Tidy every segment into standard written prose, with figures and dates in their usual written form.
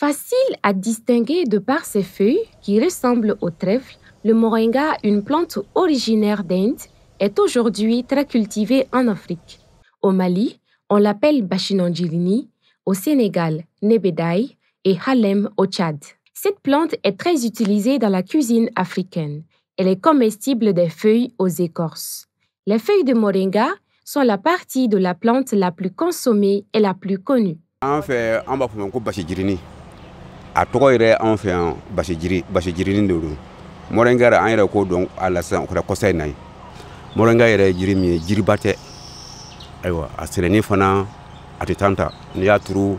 Facile à distinguer de par ses feuilles qui ressemblent au trèfle, le moringa, une plante originaire d'Inde, est aujourd'hui très cultivée en Afrique. Au Mali, on l'appelle Bachinandirini, au Sénégal, Nebedaï et Halem au Tchad. Cette plante est très utilisée dans la cuisine africaine. Elle est comestible des feuilles aux écorces. Les feuilles de moringa sont la partie de la plante la plus consommée et la plus connue. En fait, on va faire un basijirini. A tɔgɔ yɛrɛ an fɛ yan basijirini de don. Moringa an yɛrɛ ko dɔn a la sisan o kɛra kɔsa in na ye. Moringa yɛrɛ ye jiri min ye jiriba tɛ. Ayiwa a sɛnɛni fana a tɛ tan ta. N'i y'a turu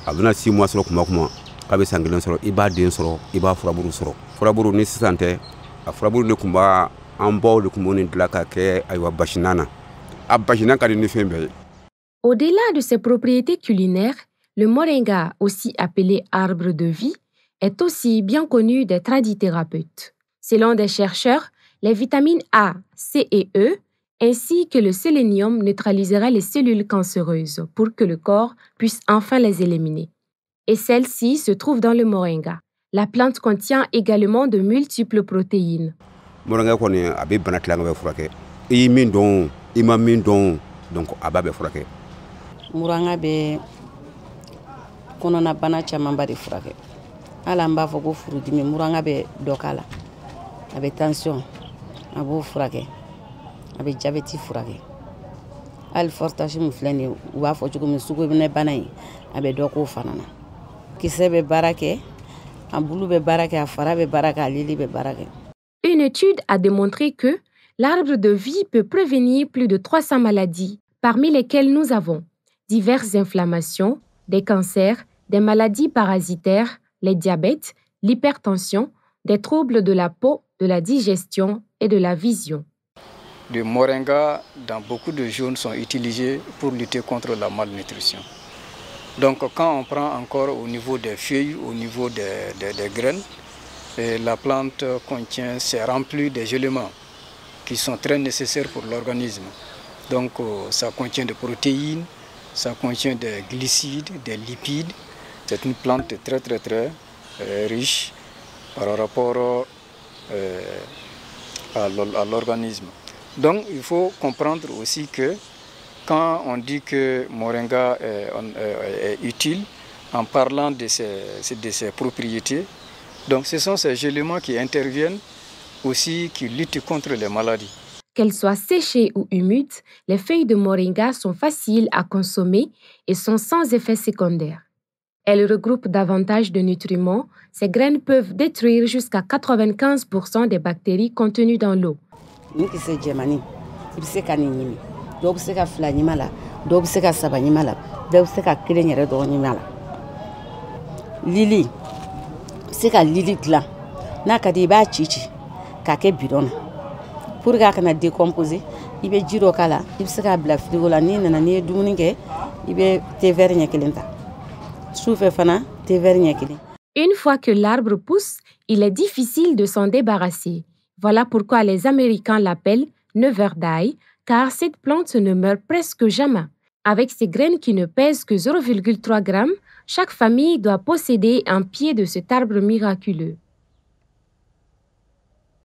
a bɛna 6 mois sɔrɔ kuma kuma k'a bɛ san 1 sɔrɔ i b'a den sɔrɔ i b'a furaburu sɔrɔ. Furaburu ni sisan tɛ a furaburu de tun b'a an baw de tun b'o nin dilan ka kɛ ayiwa basinan na. A basinan ka di ni fɛn bɛɛ ye. Au-delà de ses propriétés culinaires, le moringa, aussi appelé arbre de vie, est aussi bien connu des tradithérapeutes. Selon des chercheurs, les vitamines A, C et E, ainsi que le sélénium neutralisera les cellules cancéreuses pour que le corps puisse enfin les éliminer. Et celles-ci se trouvent dans le moringa. La plante contient également de multiples protéines. Moringa kɔni a bɛ bana tilaŋɛ bɛ furakɛ. I ye min dɔn I ma min dɔn donc a b'a bɛ furakɛ. Moringa bɛ kɔnɔna bana camanba de furakɛ. Hali an b'a fɔ ko furudimi moringa bɛ dɔ k'a la. A bɛ tension a b'o furakɛ. A bɛ diabète furakɛ. Hali fortage min filɛ nin ye u b'a fɔ cogo min sugunɛ bana in a bɛ dɔ k'o fana na. Kisɛ bɛ baara kɛ, a bulu bɛ baara kɛ, a fara bɛ baara kɛ, a lili bɛ baara kɛ. Une étude a démontré que l'arbre de vie peut prévenir plus de 300 maladies, parmi lesquelles nous avons diverses inflammations, des cancers, des maladies parasitaires, les diabètes, l'hypertension, des troubles de la peau, de la digestion et de la vision. Le moringa, dans beaucoup de zones, sont utilisés pour lutter contre la malnutrition. Donc quand on prend encore au niveau des feuilles, au niveau des graines, la plante contient, c'est rempli des éléments qui sont très nécessaires pour l'organisme. Donc ça contient des protéines, ça contient des glucides, des lipides. C'est une plante très riche par rapport à l'organisme. Donc il faut comprendre aussi que quand on dit que moringa est utile, en parlant de ses propriétés, donc ce sont ces éléments qui interviennent aussi, qui luttent contre les maladies. Qu'elles soient séchées ou humides, les feuilles de moringa sont faciles à consommer et sont sans effet secondaire. Elles regroupent davantage de nutriments. Ces graines peuvent détruire jusqu'à 95% des bactéries contenues dans l'eau. Lili, c'est que lili glan. N'a qu'à dire bah chichi, qu'à que bidon. Pour qu'à qu'on a décomposé, il va dire au cala, il se qu'à bla frigo la ni na ni douningue, il va te vernya kelenta. Souffle fana te vernya kelin. Une fois que l'arbre pousse, il est difficile de s'en débarrasser. Voilà pourquoi les Américains l'appellent never die, car cette plante ne meurt presque jamais. Avec ses graines qui ne pèsent que 0,3 g, chaque famille doit posséder un pied de cet arbre miraculeux.